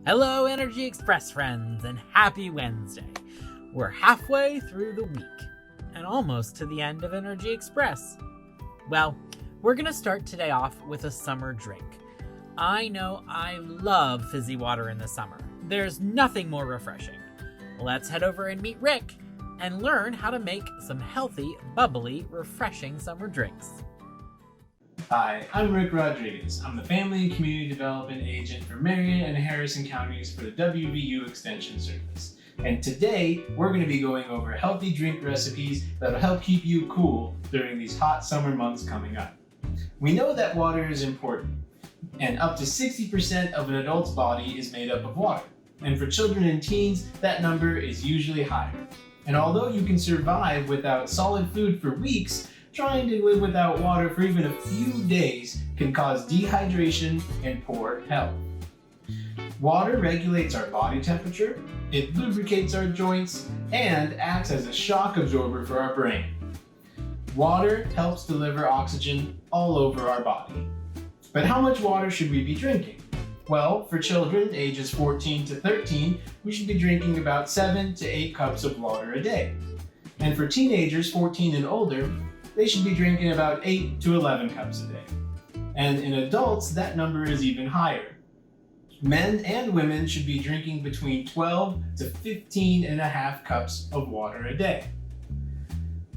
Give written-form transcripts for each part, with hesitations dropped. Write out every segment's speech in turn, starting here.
Hello, Energy Express friends, and happy Wednesday. We're halfway through the week, and almost to the end of Energy Express. Well, we're going to start today off with a summer drink. I know I love fizzy water in the summer. There's nothing more refreshing. Let's head over and meet Rick and learn how to make some healthy, bubbly, refreshing summer drinks. Hi, I'm Rick Rodriguez. I'm the Family and Community Development Agent for Marion and Harrison counties for the WVU Extension Service. And today, we're going to be going over healthy drink recipes that'll help keep you cool during these hot summer months coming up. We know that water is important, and up to 60% of an adult's body is made up of water. And for children and teens, that number is usually higher. And although you can survive without solid food for weeks, trying to live without water for even a few days can cause dehydration and poor health. Water regulates our body temperature, it lubricates our joints, and acts as a shock absorber for our brain. Water helps deliver oxygen all over our body. But how much water should we be drinking? Well, for children ages 14 to 13, we should be drinking about 7 to 8 cups of water a day. And for teenagers 14 and older, they should be drinking about 8 to 11 cups a day. And in adults, that number is even higher. Men and women should be drinking between 12 to 15 and a half cups of water a day.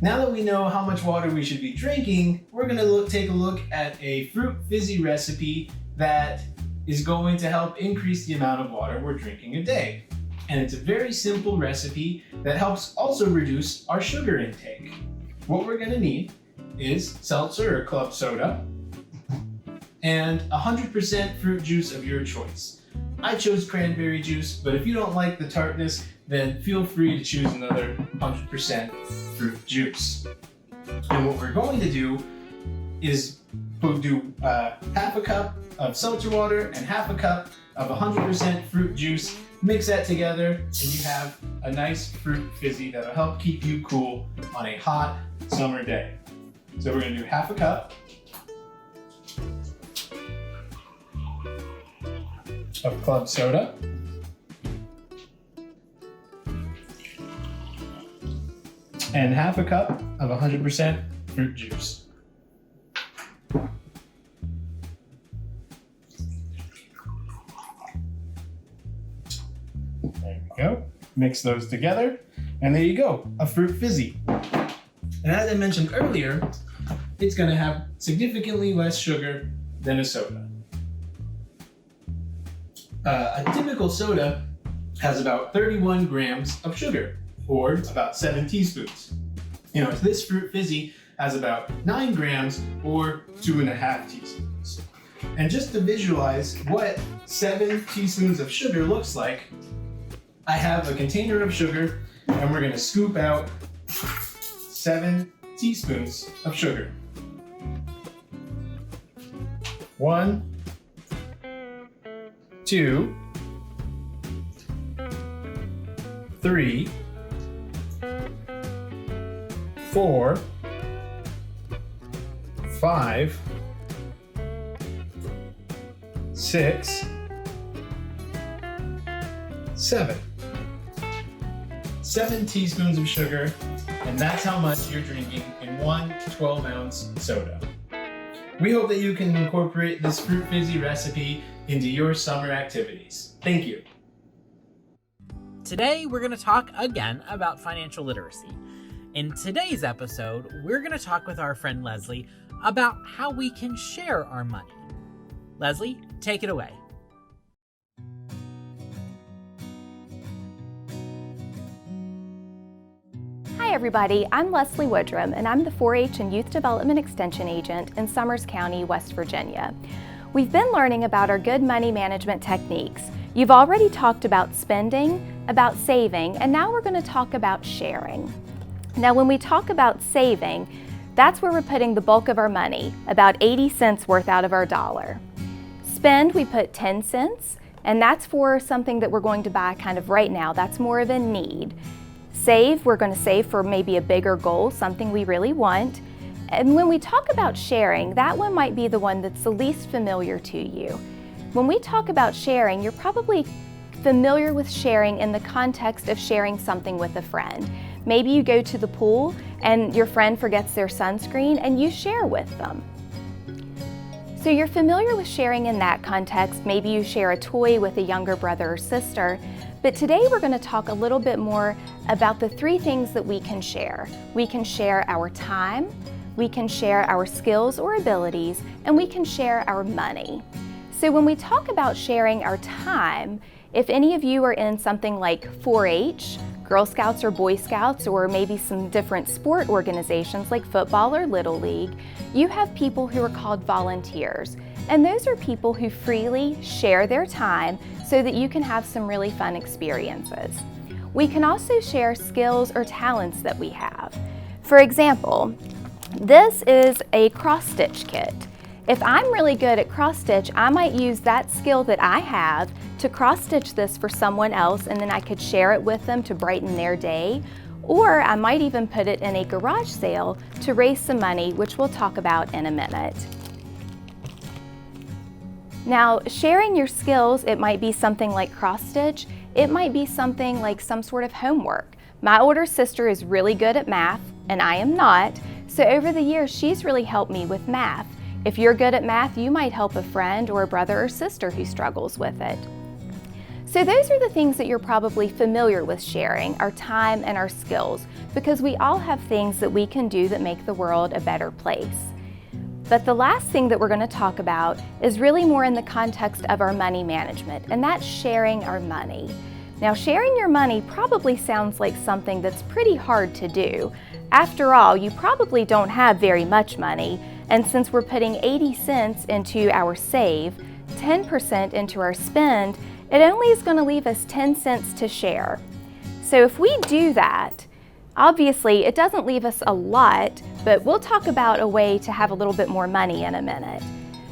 Now that we know how much water we should be drinking, we're going to take a look at a fruit fizzy recipe that is going to help increase the amount of water we're drinking a day. And it's a very simple recipe that helps also reduce our sugar intake. What we're going to need is seltzer or club soda and 100% fruit juice of your choice. I chose cranberry juice, but if you don't like the tartness, then feel free to choose another 100% fruit juice. And what we're going to do is do half a cup of seltzer water and half a cup of 100% fruit juice. Mix that together and you have a nice fruit fizzy that'll help keep you cool on a hot summer day. So we're going to do half a cup of club soda, and half a cup of 100% fruit juice. There we go. Mix those together, and there you go, a fruit fizzy. And as I mentioned earlier, it's going to have significantly less sugar than a soda. A typical soda has about 31 grams of sugar, or about 7 teaspoons. This fruit fizzy has about 9 grams, or 2.5 teaspoons. And just to visualize what 7 teaspoons of sugar looks like, I have a container of sugar, and we're going to scoop out 7 teaspoons of sugar. 1, 2, 3, 4, 5, 6, 7. 7 teaspoons of sugar, and that's how much you're drinking in one 12-ounce soda. We hope that you can incorporate this fruit fizzy recipe into your summer activities. Thank you. Today, we're going to talk again about financial literacy. In today's episode, we're going to talk with our friend Lesley about how we can share our money. Lesley, take it away. Hi everybody, I'm Lesley Woodrum and I'm the 4-H and Youth Development Extension Agent in Summers County, West Virginia. We've been learning about our good money management techniques. You've already talked about spending, about saving, and now we're going to talk about sharing. Now when we talk about saving, that's where we're putting the bulk of our money, about 80 cents worth out of our dollar. Spend, we put 10 cents, and that's for something that we're going to buy kind of right now. That's more of a need. Save, we're going to save for maybe a bigger goal, something we really want. And when we talk about sharing, that one might be the one that's the least familiar to you. When we talk about sharing, you're probably familiar with sharing in the context of sharing something with a friend. Maybe you go to the pool and your friend forgets their sunscreen and you share with them. So you're familiar with sharing in that context. Maybe you share a toy with a younger brother or sister. But today we're going to talk a little bit more about the 3 things that we can share. We can share our time, we can share our skills or abilities, and we can share our money. So when we talk about sharing our time, if any of you are in something like 4-H, Girl Scouts or Boy Scouts, or maybe some different sport organizations like football or Little League, you have people who are called volunteers. And those are people who freely share their time so that you can have some really fun experiences. We can also share skills or talents that we have. For example, this is a cross-stitch kit. If I'm really good at cross-stitch, I might use that skill that I have to cross-stitch this for someone else, and then I could share it with them to brighten their day. Or I might even put it in a garage sale to raise some money, which we'll talk about in a minute. Now, sharing your skills, it might be something like cross-stitch. It might be something like some sort of homework. My older sister is really good at math, and I am not. So over the years, she's really helped me with math. If you're good at math, you might help a friend or a brother or sister who struggles with it. So those are the things that you're probably familiar with sharing, our time and our skills, because we all have things that we can do that make the world a better place. But the last thing that we're going to talk about is really more in the context of our money management, and that's sharing our money. Now, sharing your money probably sounds like something that's pretty hard to do. After all, you probably don't have very much money, and since we're putting 80 cents into our save, 10% into our spend, it only is going to leave us 10 cents to share. So if we do that, obviously it doesn't leave us a lot, but we'll talk about a way to have a little bit more money in a minute.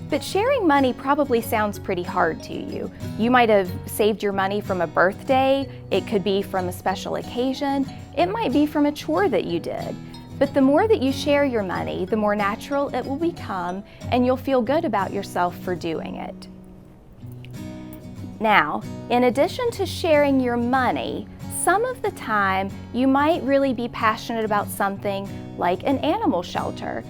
But sharing money probably sounds pretty hard to you. You might have saved your money from a birthday, it could be from a special occasion, it might be from a chore that you did. But the more that you share your money, the more natural it will become, and you'll feel good about yourself for doing it. Now, in addition to sharing your money, some of the time you might really be passionate about something like an animal shelter.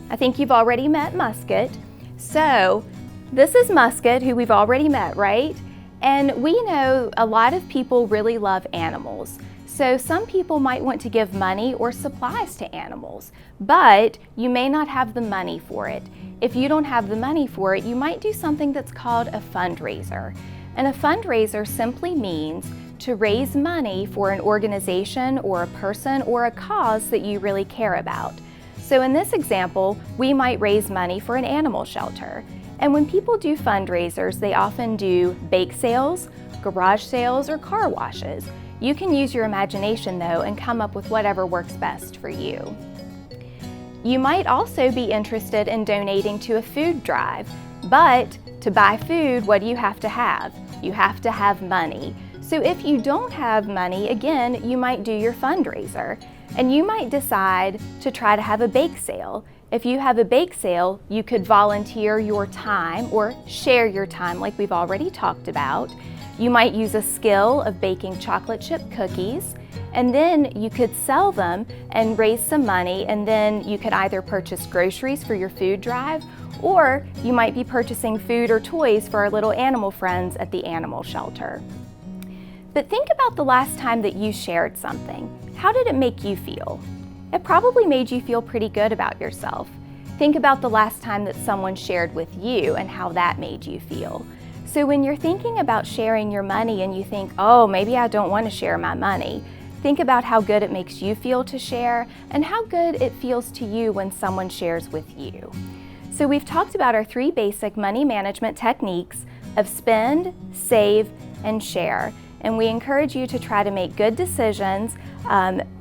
I think you've already met Musket. So this is Musket, who we've already met, right? And we know a lot of people really love animals. So some people might want to give money or supplies to animals, but you may not have the money for it. If you don't have the money for it, you might do something that's called a fundraiser. And a fundraiser simply means to raise money for an organization or a person or a cause that you really care about. So in this example, we might raise money for an animal shelter. And when people do fundraisers, they often do bake sales, garage sales, or car washes. You can use your imagination though and come up with whatever works best for you. You might also be interested in donating to a food drive, but to buy food, what do you have to have? You have to have money. So if you don't have money, again, you might do your fundraiser, and you might decide to try to have a bake sale. If you have a bake sale, you could volunteer your time or share your time like we've already talked about. You might use a skill of baking chocolate chip cookies, and then you could sell them and raise some money, and then you could either purchase groceries for your food drive, or you might be purchasing food or toys for our little animal friends at the animal shelter. But think about the last time that you shared something. How did it make you feel? It probably made you feel pretty good about yourself. Think about the last time that someone shared with you and how that made you feel. So when you're thinking about sharing your money and you think, oh, maybe I don't want to share my money, think about how good it makes you feel to share and how good it feels to you when someone shares with you. So we've talked about our 3 basic money management techniques of spend, save, and share. And we encourage you to try to make good decisions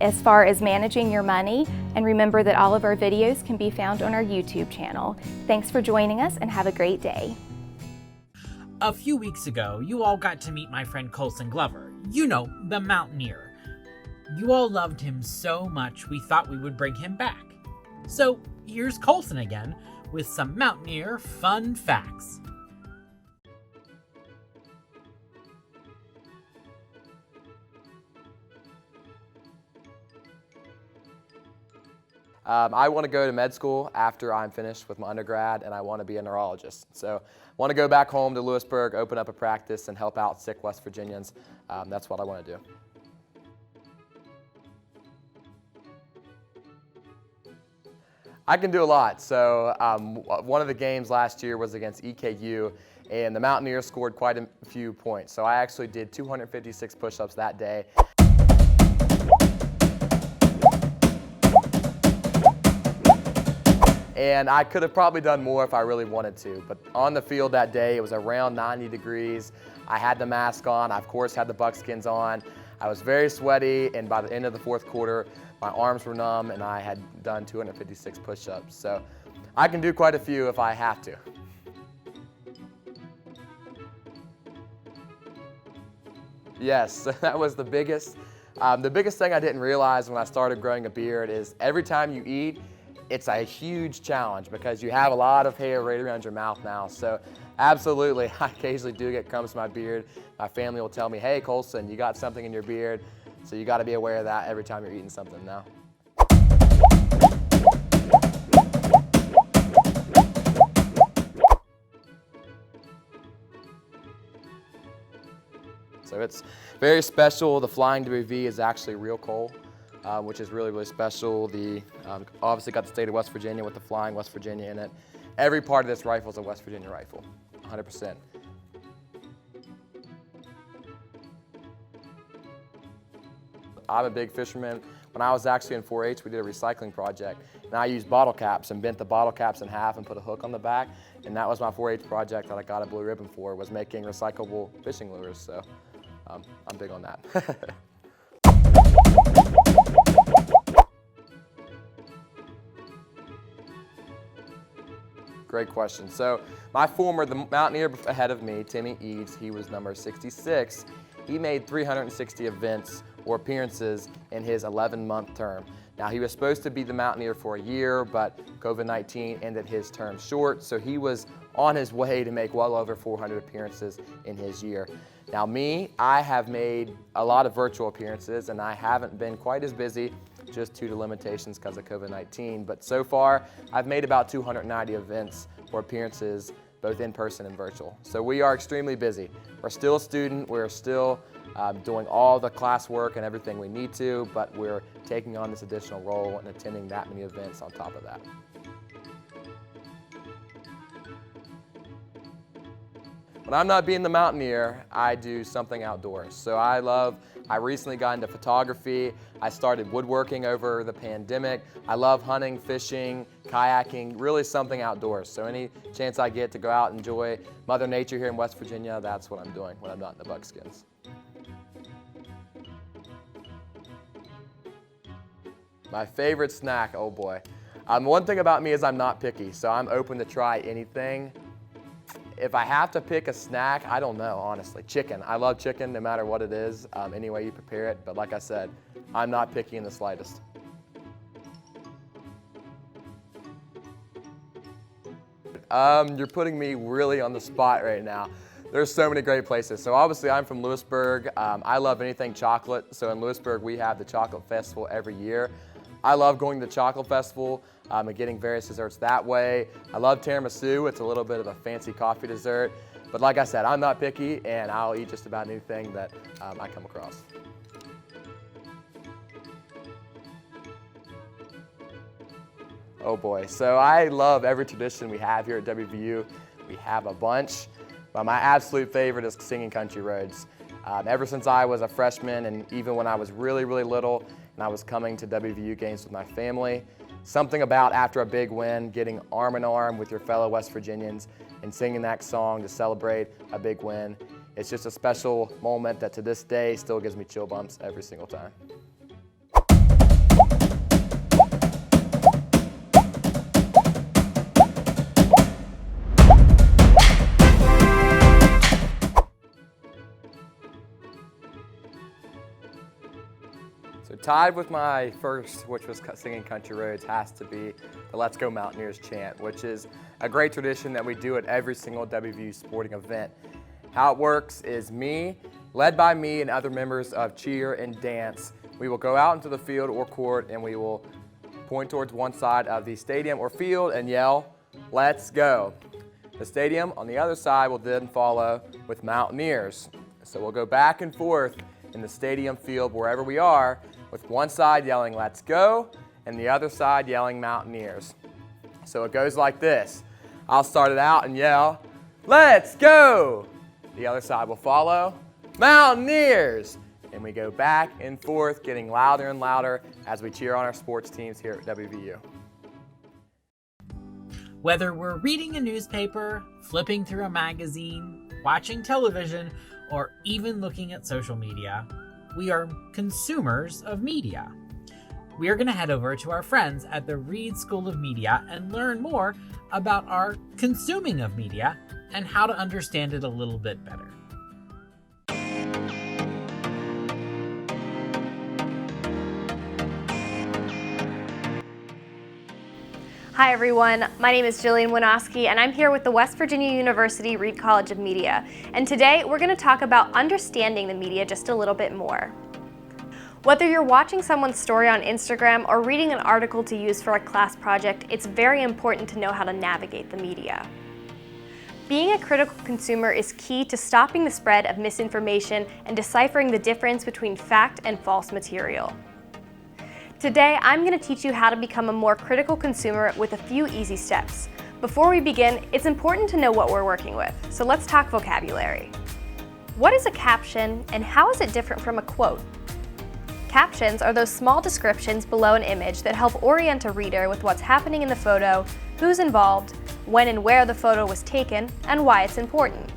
as far as managing your money. And remember that all of our videos can be found on our YouTube channel. Thanks for joining us and have a great day. A few weeks ago, you all got to meet my friend Colson Glover. You know, the Mountaineer. You all loved him so much we thought we would bring him back. So here's Colson again with some Mountaineer Fun Facts. I want to go to med school after I'm finished with my undergrad, and I want to be a neurologist. So I want to go back home to Lewisburg, open up a practice, and help out sick West Virginians. That's what I want to do. I can do a lot. So one of the games last year was against EKU, and the Mountaineers scored quite a few points. So I actually did 256 push-ups that day. And I could have probably done more if I really wanted to, but on the field that day, it was around 90 degrees. I had the mask on, I of course had the buckskins on. I was very sweaty, and by the end of the fourth quarter, my arms were numb and I had done 256 push-ups. So I can do quite a few if I have to. Yes, that was the biggest. The biggest thing I didn't realize when I started growing a beard is every time you eat, it's a huge challenge because you have a lot of hair right around your mouth now. So absolutely, I occasionally do get crumbs in my beard. My family will tell me, hey Colson, you got something in your beard. So you gotta be aware of that every time you're eating something now. So it's very special. The Flying WV is actually real coal, which is really, really special. The obviously got the state of West Virginia with the Flying West Virginia in it. Every part of this rifle is a West Virginia rifle, 100%. I'm a big fisherman. When I was actually in 4-H, we did a recycling project, and I used bottle caps and bent the bottle caps in half and put a hook on the back, and that was my 4-H project that I got a blue ribbon for, was making recyclable fishing lures, so I'm big on that. Great question. So my former, the Mountaineer ahead of me, Timmy Eads, he was number 66. He made 360 events or appearances in his 11-month term. Now he was supposed to be the Mountaineer for a year, but COVID-19 ended his term short, so he was on his way to make well over 400 appearances in his year. Now me, I have made a lot of virtual appearances and I haven't been quite as busy just due to limitations because of COVID-19, but so far I've made about 290 events or appearances, both in person and virtual. So we are extremely busy. We're still a student, we're still doing all the classwork and everything we need to, but we're taking on this additional role and attending that many events on top of that. When I'm not being the Mountaineer, I do something outdoors. So I recently got into photography. I started woodworking over the pandemic. I love hunting, fishing, kayaking, really something outdoors. So any chance I get to go out and enjoy Mother Nature here in West Virginia, that's what I'm doing when I'm not in the buckskins. My favorite snack, oh boy. One thing about me is I'm not picky, so I'm open to try anything. If I have to pick a snack, I don't know, honestly. Chicken. I love chicken no matter what it is, any way you prepare it. But like I said, I'm not picky in the slightest. You're putting me really on the spot right now. There's so many great places. So obviously I'm from Lewisburg. I love anything chocolate. So in Lewisburg, we have the Chocolate Festival every year. I love going to the Chocolate Festival and getting various desserts that way. I love tiramisu. It's a little bit of a fancy coffee dessert. But like I said, I'm not picky and I'll eat just about anything that I come across. Oh boy, so I love every tradition we have here at WVU. We have a bunch, but my absolute favorite is singing country roads. Ever since I was a freshman and even when I was really, really little and I was coming to WVU games with my family, something about after a big win, getting arm in arm with your fellow West Virginians and singing that song to celebrate a big win. It's just a special moment that to this day still gives me chill bumps every single time. So tied with my first, which was singing country roads, has to be the Let's Go Mountaineers chant, which is a great tradition that we do at every single WVU sporting event. How it works is led by me and other members of cheer and dance, we will go out into the field or court and we will point towards one side of the stadium or field and yell, "Let's go." The stadium on the other side will then follow with Mountaineers. So we'll go back and forth in the stadium field wherever we are, with one side yelling "Let's go" and the other side yelling Mountaineers. So it goes like this. I'll start it out and yell, "Let's go!" The other side will follow, "Mountaineers!" And we go back and forth, getting louder and louder as we cheer on our sports teams here at WVU. Whether we're reading a newspaper, flipping through a magazine, watching television, or even looking at social media, we are consumers of media. We are going to head over to our friends at the Reed School of Media and learn more about our consuming of media and how to understand it a little bit better. Hi everyone, my name is Jillian Winoski and I'm here with the West Virginia University Reed College of Media. And today we're going to talk about understanding the media just a little bit more. Whether you're watching someone's story on Instagram or reading an article to use for a class project, it's very important to know how to navigate the media. Being a critical consumer is key to stopping the spread of misinformation and deciphering the difference between fact and false material. Today, I'm going to teach you how to become a more critical consumer with a few easy steps. Before we begin, it's important to know what we're working with, so let's talk vocabulary. What is a caption and how is it different from a quote? Captions are those small descriptions below an image that help orient a reader with what's happening in the photo, who's involved, when and where the photo was taken, and why it's important.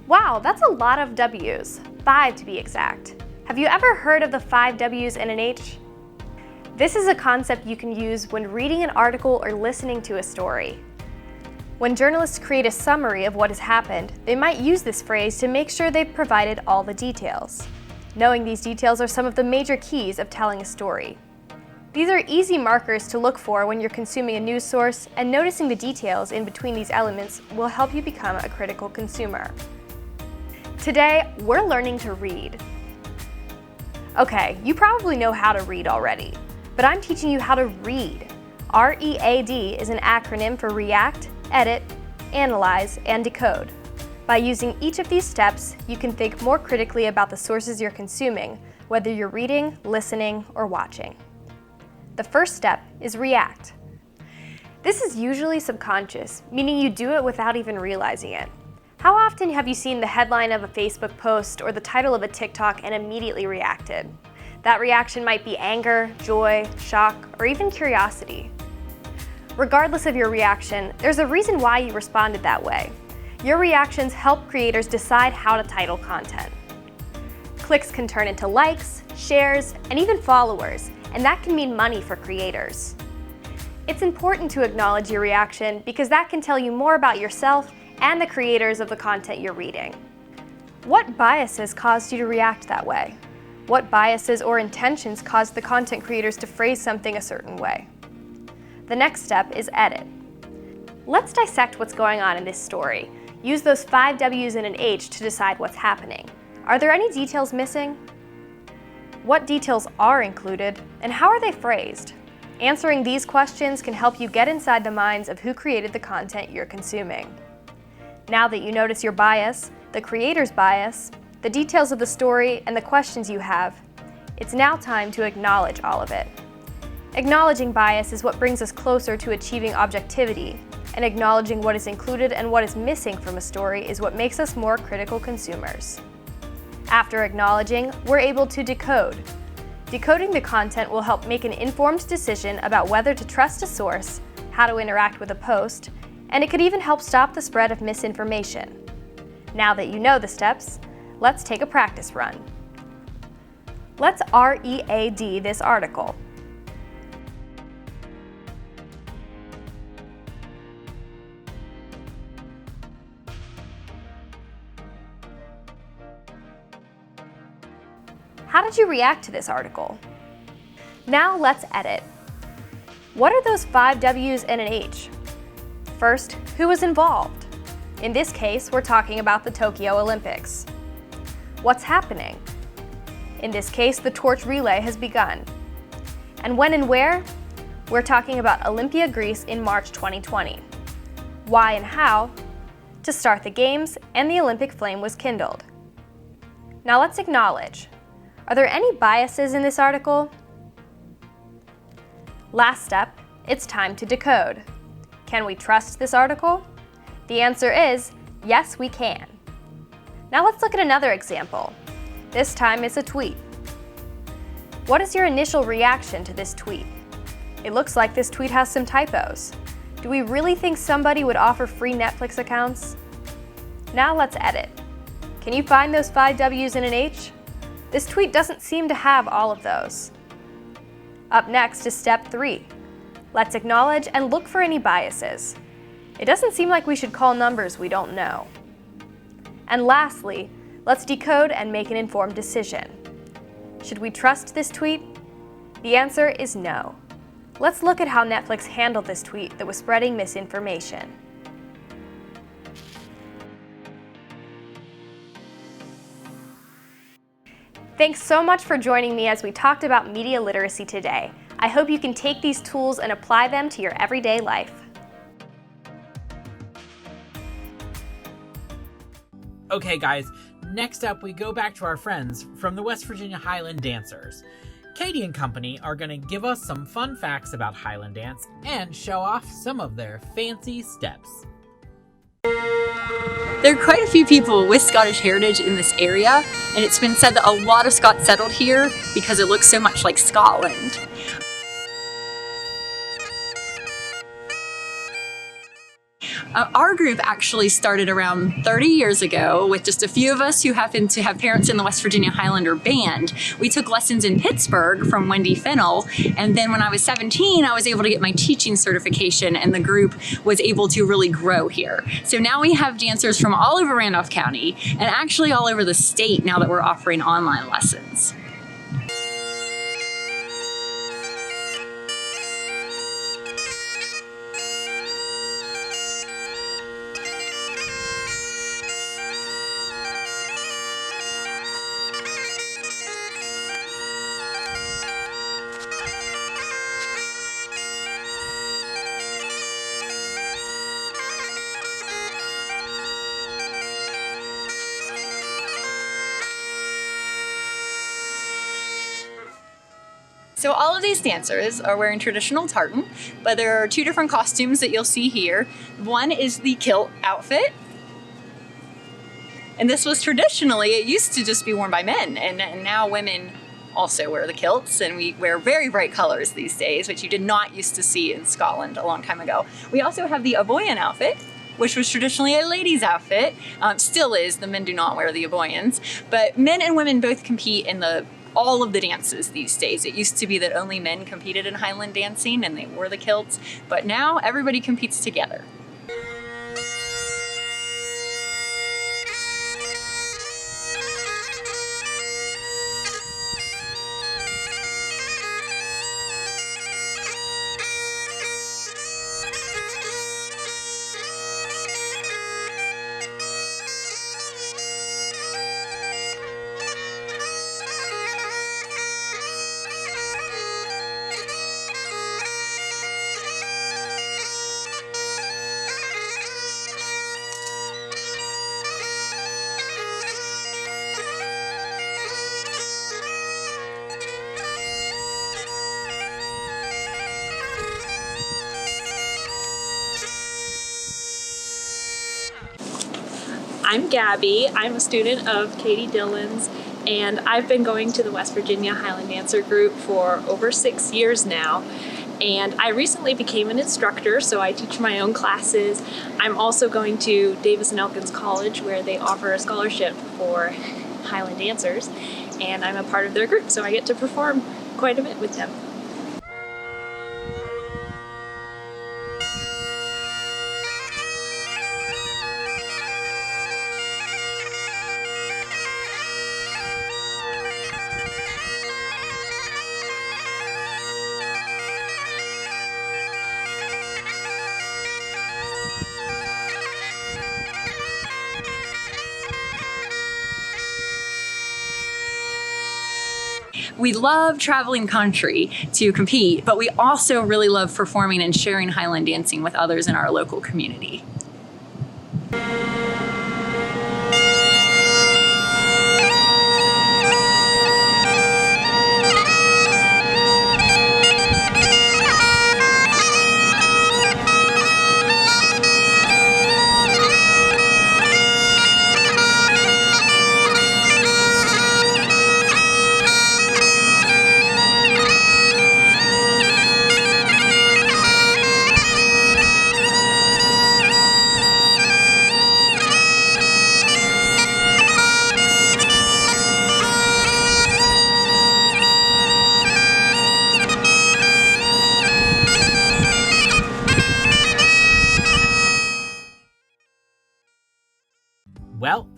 Wow, that's a lot of W's, 5 to be exact. Have you ever heard of the 5 W's and an H? This is a concept you can use when reading an article or listening to a story. When journalists create a summary of what has happened, they might use this phrase to make sure they've provided all the details. Knowing these details are some of the major keys of telling a story. These are easy markers to look for when you're consuming a news source, and noticing the details in between these elements will help you become a critical consumer. Today, we're learning to read. Okay, you probably know how to read already. But I'm teaching you how to read. READ is an acronym for React, Edit, Analyze, and Decode. By using each of these steps, you can think more critically about the sources you're consuming, whether you're reading, listening, or watching. The first step is react. This is usually subconscious, meaning you do it without even realizing it. How often have you seen the headline of a Facebook post or the title of a TikTok and immediately reacted? That reaction might be anger, joy, shock, or even curiosity. Regardless of your reaction, there's a reason why you responded that way. Your reactions help creators decide how to title content. Clicks can turn into likes, shares, and even followers, and that can mean money for creators. It's important to acknowledge your reaction because that can tell you more about yourself and the creators of the content you're reading. What biases caused you to react that way? What biases or intentions caused the content creators to phrase something a certain way? The next step is edit. Let's dissect what's going on in this story. Use those 5 W's and an H to decide what's happening. Are there any details missing? What details are included, and how are they phrased? Answering these questions can help you get inside the minds of who created the content you're consuming. Now that you notice your bias, the creator's bias, the details of the story, and the questions you have, it's now time to acknowledge all of it. Acknowledging bias is what brings us closer to achieving objectivity, and acknowledging what is included and what is missing from a story is what makes us more critical consumers. After acknowledging, we're able to decode. Decoding the content will help make an informed decision about whether to trust a source, how to interact with a post, and it could even help stop the spread of misinformation. Now that you know the steps, let's take a practice run. Let's READ this article. How did you react to this article? Now let's edit. What are those 5 W's and an H? First, who was involved? In this case, we're talking about the Tokyo Olympics. What's happening? In this case, the torch relay has begun. And when and where? We're talking about Olympia, Greece in March 2020. Why and how to start the games and the Olympic flame was kindled. Now let's acknowledge, are there any biases in this article? Last step, it's time to decode. Can we trust this article? The answer is yes, we can. Now let's look at another example. This time it's a tweet. What is your initial reaction to this tweet? It looks like this tweet has some typos. Do we really think somebody would offer free Netflix accounts? Now let's edit. Can you find those 5 W's and an H? This tweet doesn't seem to have all of those. Up next is step 3. Let's acknowledge and look for any biases. It doesn't seem like we should call numbers we don't know. And lastly, let's decode and make an informed decision. Should we trust this tweet? The answer is no. Let's look at how Netflix handled this tweet that was spreading misinformation. Thanks so much for joining me as we talked about media literacy today. I hope you can take these tools and apply them to your everyday life. Okay guys, next up we go back to our friends from the West Virginia Highland Dancers. Katy and company are going to give us some fun facts about Highland dance and show off some of their fancy steps. There are quite a few people with Scottish heritage in this area, and it's been said that a lot of Scots settled here because it looks so much like Scotland. Our group actually started around 30 years ago with just a few of us who happened to have parents in the West Virginia Highlander band. We took lessons in Pittsburgh from Wendy Fennell, and then when I was 17, I was able to get my teaching certification, and the group was able to really grow here. So now we have dancers from all over Randolph County and actually all over the state now that we're offering online lessons. So all of these dancers are wearing traditional tartan, but there are 2 different costumes that you'll see here. One is the kilt outfit. And this was traditionally, it used to just be worn by men, and now women also wear the kilts, and we wear very bright colors these days, which you did not used to see in Scotland a long time ago. We also have the Aboyan outfit, which was traditionally a lady's outfit. Still is, the men do not wear the Aboyans, but men and women both compete in all of the dances these days. It used to be that only men competed in Highland dancing and they wore the kilts, but now everybody competes together. I'm Gabby. I'm a student of Katy Dillon's, and I've been going to the West Virginia Highland Dancer group for over 6 years now. And I recently became an instructor, so I teach my own classes. I'm also going to Davis and Elkins College, where they offer a scholarship for Highland dancers, and I'm a part of their group, so I get to perform quite a bit with them. We love traveling country to compete, but we also really love performing and sharing Highland dancing with others in our local community. Well,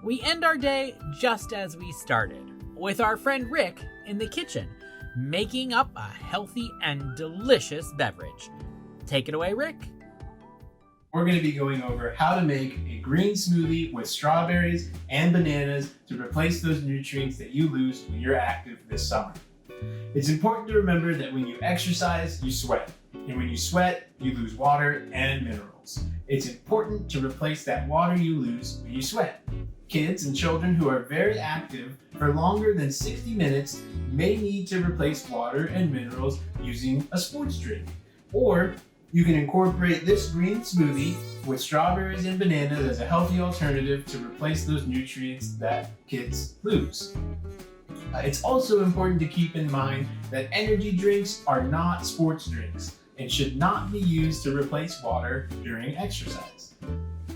we end our day just as we started, with our friend Rick in the kitchen, making up a healthy and delicious beverage. Take it away, Rick. We're going to be going over how to make a green smoothie with strawberries and bananas to replace those nutrients that you lose when you're active this summer. It's important to remember that when you exercise, you sweat. And when you sweat, you lose water and minerals. It's important to replace that water you lose when you sweat. Kids and children who are very active for longer than 60 minutes may need to replace water and minerals using a sports drink. Or you can incorporate this green smoothie with strawberries and bananas as a healthy alternative to replace those nutrients that kids lose. It's also important to keep in mind that energy drinks are not sports drinks and should not be used to replace water during exercise.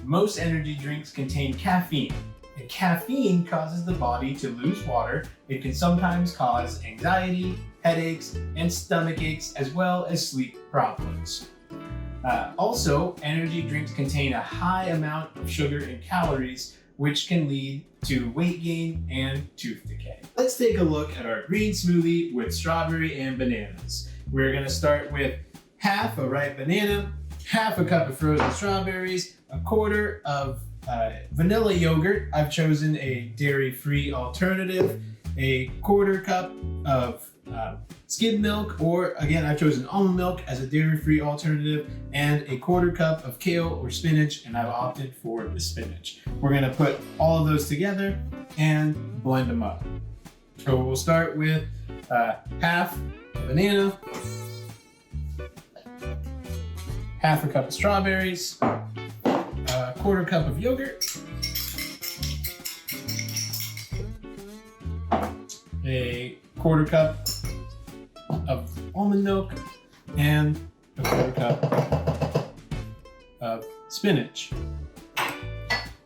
Most energy drinks contain caffeine, and caffeine causes the body to lose water. It can sometimes cause anxiety, headaches, and stomach aches, as well as sleep problems. Also, energy drinks contain a high amount of sugar and calories, which can lead to weight gain and tooth decay. Let's take a look at our green smoothie with strawberry and bananas. We're going to start with half a ripe banana, half a cup of frozen strawberries, a quarter of vanilla yogurt. I've chosen a dairy-free alternative, a quarter cup of skim milk, or again, I've chosen almond milk as a dairy-free alternative, and a quarter cup of kale or spinach, and I've opted for the spinach. We're gonna put all of those together and blend them up. So we'll start with half a banana, half a cup of strawberries, a quarter cup of yogurt, a quarter cup of almond milk, and a quarter cup of spinach.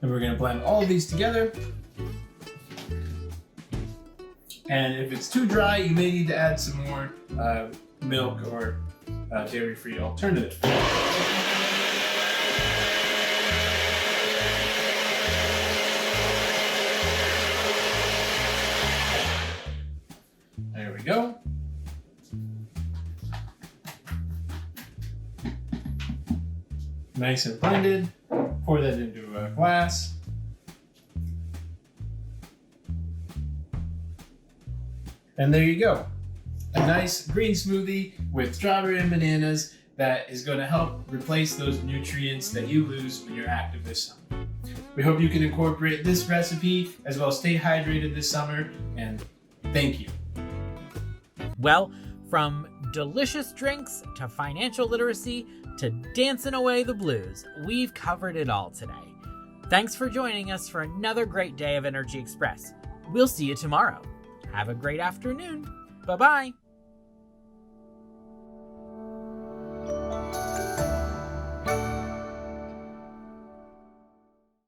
And we're going to blend all of these together. And if it's too dry, you may need to add some more milk or dairy-free alternative. There we go. Nice and blended. Pour that into a glass. And there you go. A nice green smoothie with strawberry and bananas that is going to help replace those nutrients that you lose when you're active this summer. We hope you can incorporate this recipe as well as stay hydrated this summer, and thank you. Well, from delicious drinks to financial literacy to dancing away the blues, we've covered it all today. Thanks for joining us for another great day of Energy Express. We'll see you tomorrow. Have a great afternoon. Bye-bye.